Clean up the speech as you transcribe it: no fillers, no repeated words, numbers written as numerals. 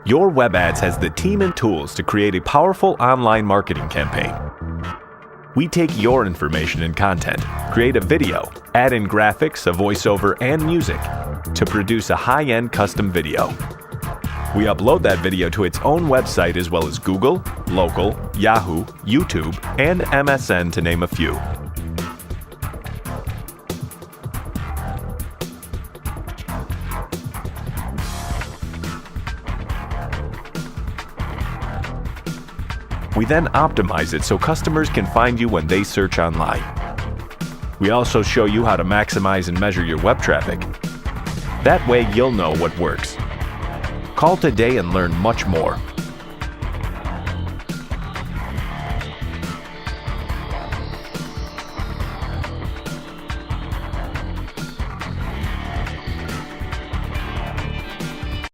Your web ads has the team and tools to create a powerful online marketing campaign. We take your information and content, create a video, add in graphics, a voiceover, and music to produce a high-end custom video. We upload that video to its own website as well as Google, Local, Yahoo, YouTube, and MSN to name a few. We then optimize it so customers can find you when they search online. We also show you how to maximize and measure your web traffic. That way you'll know what works. Call today and learn much more.